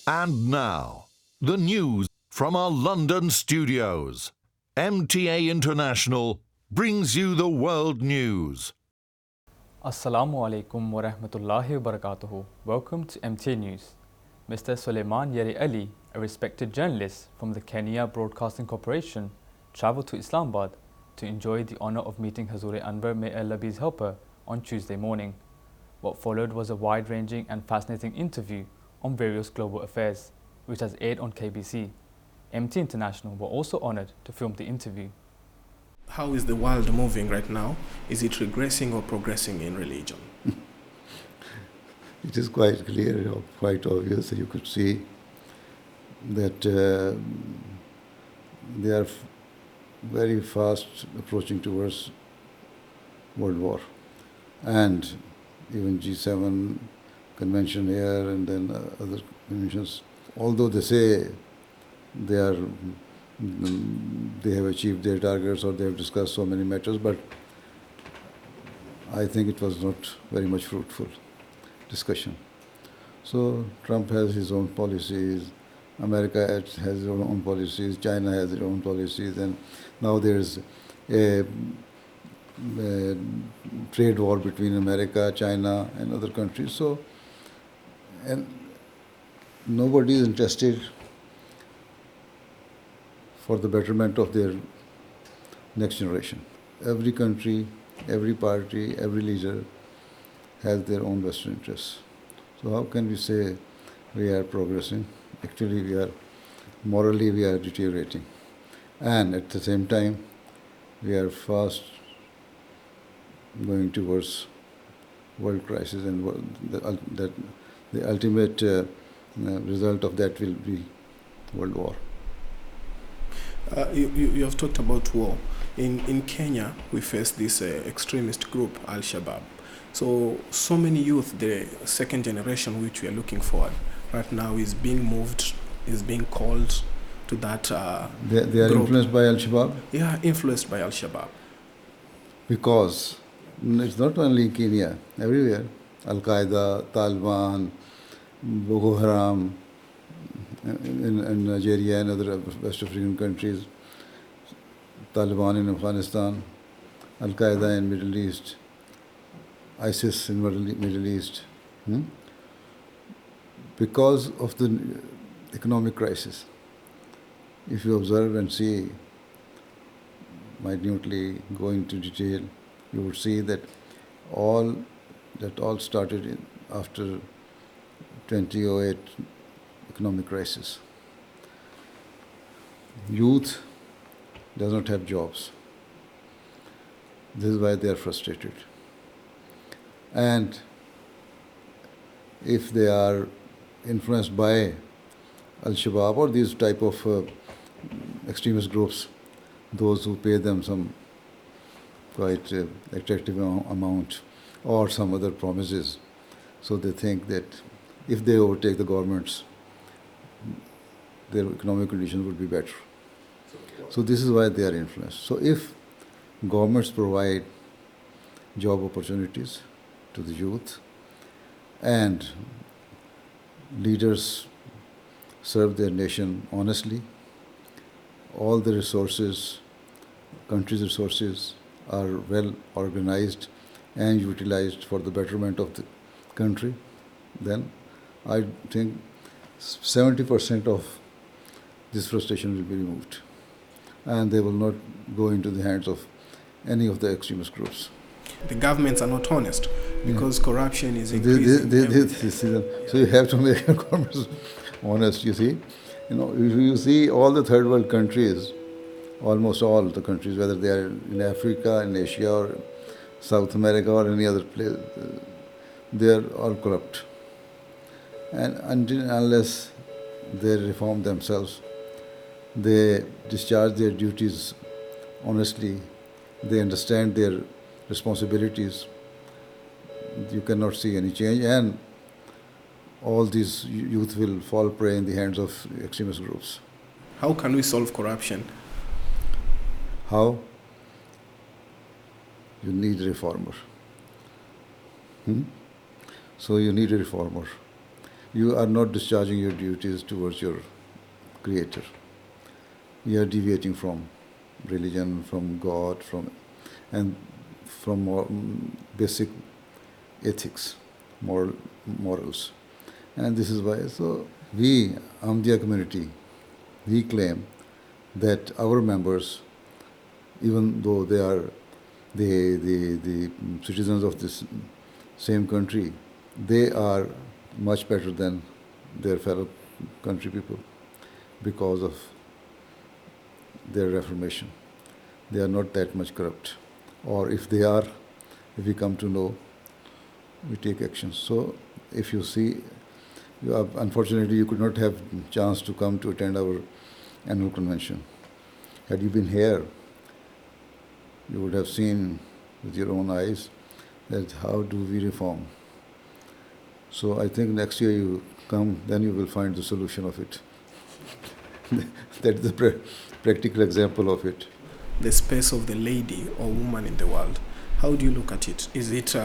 And now, the news from our London studios. MTA International brings you the world news. Assalamu alaikum wa rahmatullahi wa barakatuhu. Welcome to MTA News. Mr. Suleiman Yeri Ali, a respected journalist from the Kenya Broadcasting Corporation, travelled to Islamabad to enjoy the honour of meeting Huzoor Anwar, may Allah be his helper, on Tuesday morning. What followed was a wide-ranging and fascinating interview on various global affairs, which has aired on KBC. MT International were also honoured to film the interview. How is the world moving right now? Is it regressing or progressing in religion? It is quite clear, quite obvious. You could see that they are very fast approaching towards World War. And even G7 convention here and then other conventions, although they say they have achieved their targets or they have discussed so many matters, but I think it was not very much fruitful discussion. So Trump has his own policies, America has its own policies, China has its own policies, and now there's a trade war between America, China, and other countries. So, and nobody is interested for the betterment of their next generation. Every country, every party, every leader has their own vested interests. So how can we say we are progressing? Actually, morally we are deteriorating. And at the same time, we are fast going towards world crisis, and the ultimate result of that will be world war. You have talked about war. In Kenya, we face this extremist group, AlShabaab. So many youth, the second generation which we are looking for right now, is being moved, is being called to that They are group. influenced by AlShabaab? Yeah, influenced by AlShabaab. Because it's not only in Kenya, everywhere. Al-Qaeda, Taliban, Boko Haram, in Nigeria and other West African countries, Taliban in Afghanistan, Al-Qaeda in Middle East, ISIS in Middle East. Because of the economic crisis, if you observe and see, minutely go into detail, you would see that all started after 2008 economic crisis. Youth does not have jobs. This is why they are frustrated. And if they are influenced by Al-Shabaab or these type of extremist groups, those who pay them some quite attractive amount or some other promises, so they think that if they overtake the governments, their economic conditions would be better. So this is why they are influenced. So if governments provide job opportunities to the youth and leaders serve their nation honestly, all the resources, country's resources are well organized and utilized for the betterment of the country, then I think 70% of this frustration will be removed, and they will not go into the hands of any of the extremist groups. The governments are not honest because corruption is increasing. So you have to make your governments honest, you see. If you see all the third world countries, almost all the countries, whether they are in Africa, in Asia, or South America, or any other place, they are all corrupt. And unless they reform themselves, they discharge their duties honestly, they understand their responsibilities, you cannot see any change, and all these youth will fall prey in the hands of extremist groups. How can we solve corruption? How? You need a reformer. So you need a reformer. you are not discharging your duties towards your Creator. You are deviating from religion, from God, and from basic ethics, morals. And this is why, so we, Ahmadiyya community, we claim that our members, even though they are the citizens of this same country, they are much better than their fellow country people because of their reformation. They are not that much corrupt. Or if they are, if we come to know, we take action. So if you see, unfortunately you could not have chance to come to attend our annual convention. Had you been here, you would have seen with your own eyes that how do we reform. So I think next year you come, then you will find the solution of it. That is the practical example of it. The space of the lady or woman in the world, how do you look at it? Is it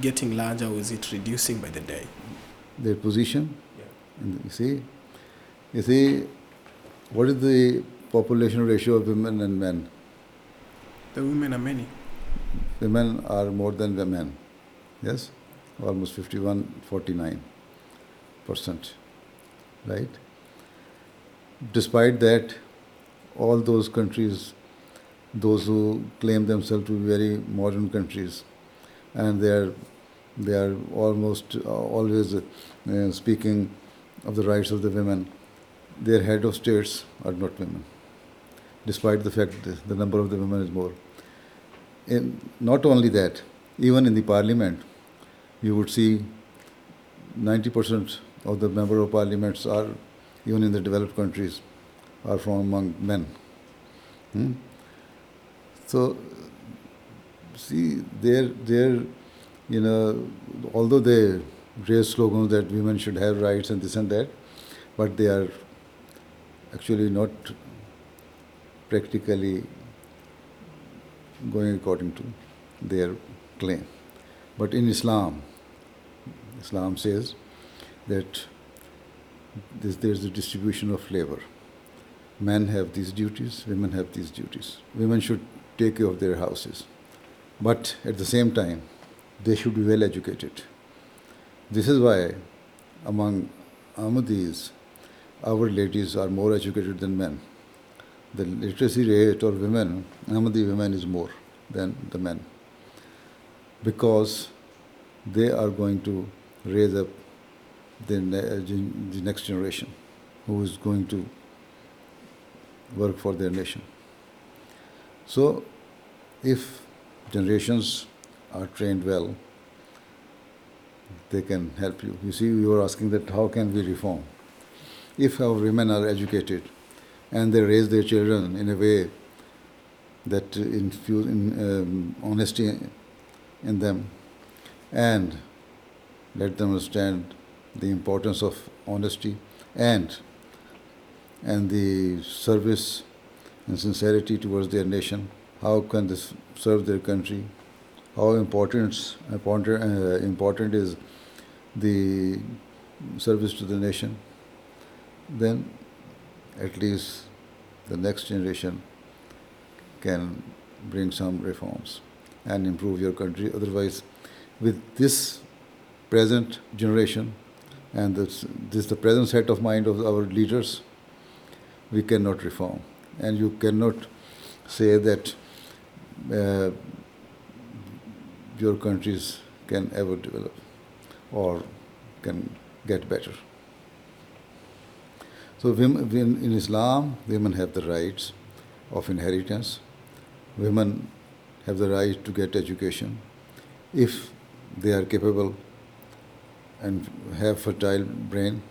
getting larger or is it reducing by the day? Their position, you see, what is the population ratio of women and men? The women are many. Women are more than the men, yes? Almost 51-49%, right? Despite that, all those countries, those who claim themselves to be very modern countries, and they are almost always speaking of the rights of the women, their head of states are not women, despite the fact that the number of the women is more. And not only that, even in the parliament, you would see 90% of the member of parliaments are, even in the developed countries, are from among men. So, see, they're although they raise slogans that women should have rights and this and that, but they are actually not practically going according to their claim. But in Islam says that there's a distribution of labor. Men have these duties, women have these duties. Women should take care of their houses. But at the same time, they should be well educated. This is why among Ahmadis, our ladies are more educated than men. The literacy rate of women, Ahmadi women, is more than the men, because they are going to raise up the next generation who is going to work for their nation. So, if generations are trained well, they can help you. You see, you were asking that how can we reform? If our women are educated and they raise their children in a way that infuse honesty in them and let them understand the importance of honesty and the service and sincerity towards their nation, how can they serve their country, how important is the service to the nation, then at least the next generation can bring some reforms and improve your country. Otherwise, with this present generation and the present set of mind of our leaders, we cannot reform. And you cannot say that your countries can ever develop or can get better. So in Islam, women have the rights of inheritance. Women have the right to get education if they are capable and have fertile brain.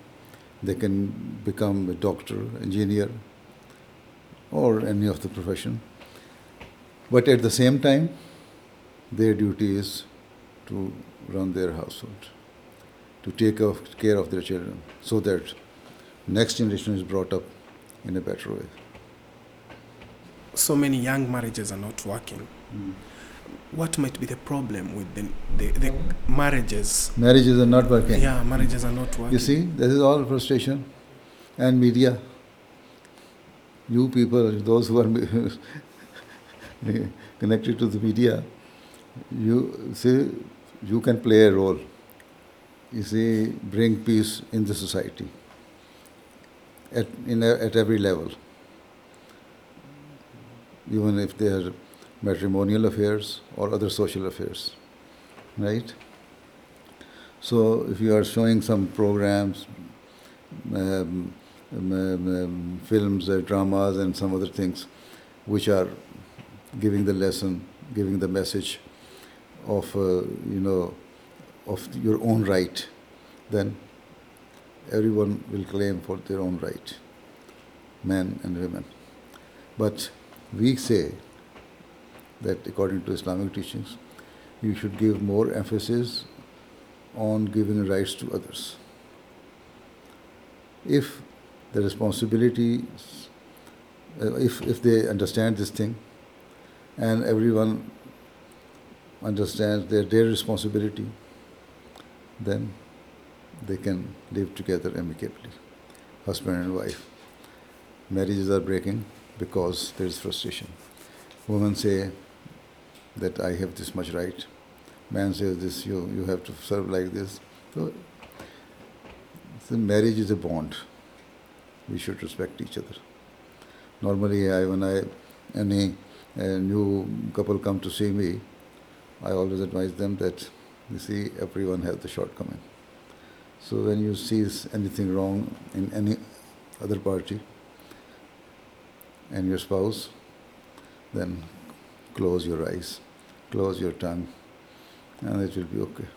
They can become a doctor, engineer, or any of the profession. But at the same time, their duty is to run their household, to take care of their children, so that next generation is brought up in a better way. So many young marriages are not working. what might be the problem with the marriages? Marriages are not working. Yeah, marriages are not working. You see, this is all frustration. And media. You people, those who are connected to the media, you see, you can play a role. You see, bring peace in the society at every level. Even if they are matrimonial affairs or other social affairs, right? So if you are showing some programs, films, dramas and some other things which are giving the lesson, giving the message of, of your own right, then everyone will claim for their own right, men and women. But we say that according to Islamic teachings, you should give more emphasis on giving rights to others. If the responsibility, if they understand this thing, and everyone understands their responsibility, then they can live together amicably, husband and wife. Marriages are breaking because there is frustration. Women say that I have this much right. Man says this, you have to serve like this. So marriage is a bond. We should respect each other. Normally, when any new couple come to see me, I always advise them that, you see, everyone has the shortcoming. So when you see anything wrong in any other party and your spouse, then close your eyes, close your tongue, and it will be okay.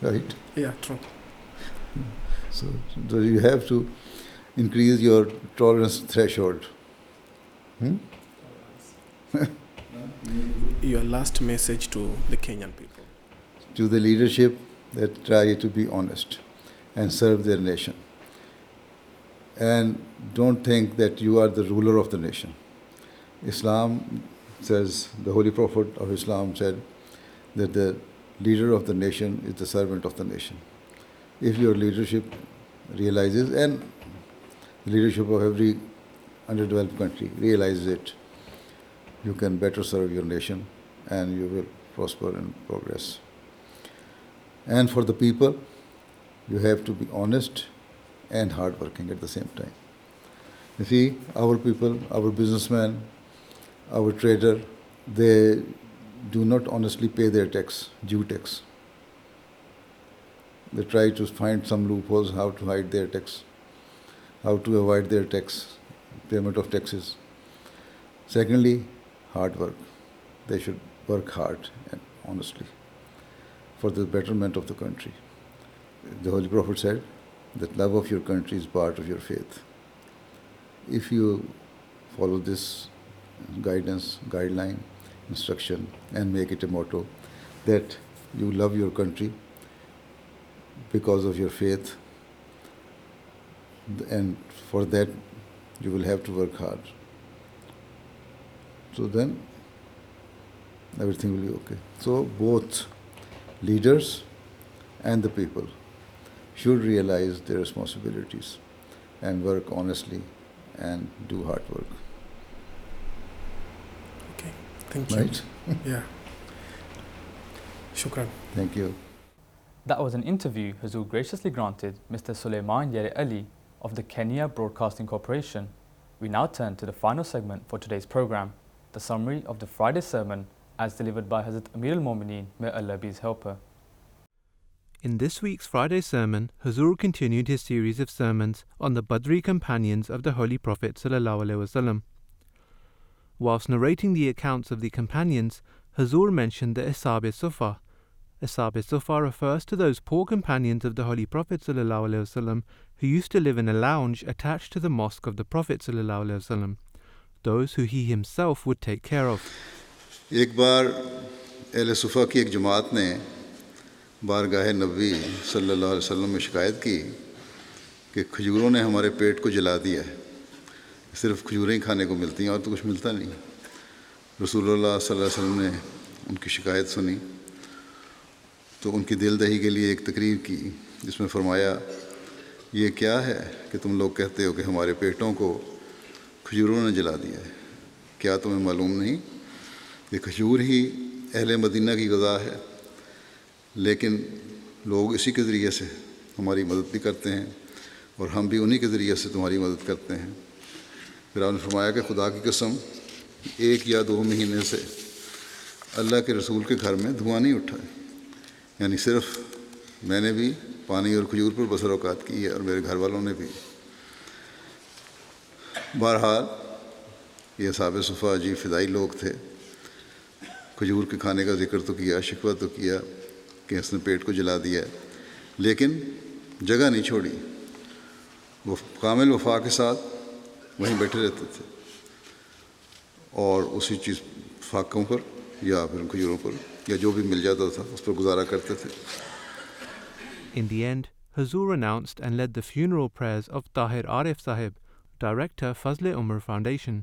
Right? Yeah, true. So you have to increase your tolerance threshold. Your last message to the Kenyan people? To the leadership, that try to be honest and serve their nation. And don't think that you are the ruler of the nation. Islam says, the Holy Prophet of Islam said that the leader of the nation is the servant of the nation. If your leadership realizes, and the leadership of every underdeveloped country realizes it, you can better serve your nation and you will prosper and progress. And for the people, you have to be honest and hardworking at the same time. You see, our people, our businessmen, our trader, they do not honestly pay their tax, due tax. They try to find some loopholes how to hide their tax, how to avoid their tax, payment of taxes. Secondly, hard work. They should work hard and honestly for the betterment of the country. The Holy Prophet said that love of your country is part of your faith. If you follow this guidance, guideline, instruction, and make it a motto that you love your country because of your faith, and for that you will have to work hard. So then everything will be okay. So both leaders and the people should realize their responsibilities and work honestly and do hard work. Okay, thank you. Right? Yeah. Shukran. Thank you. That was an interview Huzoor graciously granted Mr. Sulaiman Yeri Ali of the Kenya Broadcasting Corporation. We now turn to the final segment for today's program, the summary of the Friday sermon as delivered by Hazrat Amir al-Mu'mineen, may Allah be his helper. In this week's Friday sermon, Huzoor continued his series of sermons on the Badri companions of the Holy Prophet ﷺ. Whilst narrating the accounts of the companions, Huzoor mentioned the Ashab-e-Sufa. Ashab-e-Sufa refers to those poor companions of the Holy Prophet ﷺ who used to live in a lounge attached to the mosque of the Prophet ﷺ, those who he himself would take care of. एक बार अहले सुफ़ा की एक जमात ने बारगाह नबी सल्लल्लाहु अलैहि वसल्लम में शिकायत की कि खजूरों ने हमारे पेट को जला दिया है, सिर्फ खजूरें ही खाने को मिलती हैं और तो कुछ मिलता नहीं। رسول اللہ صلی اللہ علیہ وسلم نے ان کی شکایت سنی تو ان کی دل دہی کے لیے ایک تقریر کی جس میں فرمایا یہ کیا ہے کہ تم لوگ کہتے ہو کہ ہمارے پیٹوں کو کھجوروں نے جلا دیا ہے، کیا تمہیں معلوم نہیں کہ کھجور ہی اہل مدینہ کی غذا ہے، لیکن لوگ اسی کے ذریعے سے ہماری مدد بھی کرتے ہیں اور ہم بھی انہی کے ذریعے سے تمہاری مدد کرتے ہیں۔ پھر آپ نے فرمایا کہ خدا کی قسم 1 یا 2 مہینے سے اللہ کے رسول کے گھر میں دھواں نہیں اٹھا ہے، یعنی صرف میں نے بھی پانی اور کھجور پر بسر اوقات کی ہے اور میرے گھر والوں نے بھی۔ بہرحال یہ اصحاب صفا عجیب فدائی لوگ تھے۔ کھجور کے کھانے کا ذکر تو کیا، شکوہ تو کیا کہ اس نے پیٹ کو جلا دیا ہے، لیکن جگہ نہیں چھوڑی، وہ کامل وفا کے ساتھ وہیں بیٹھے رہتے تھے اور اسی چیز فاقوں پر یا پھر کھجوروں پر یا جو بھی مل جاتا تھا اس پر گزارا کرتے تھے۔ In the end, Huzoor announced and led the funeral prayers of Tahir Arif Sahib, Director Fazle Umar Foundation.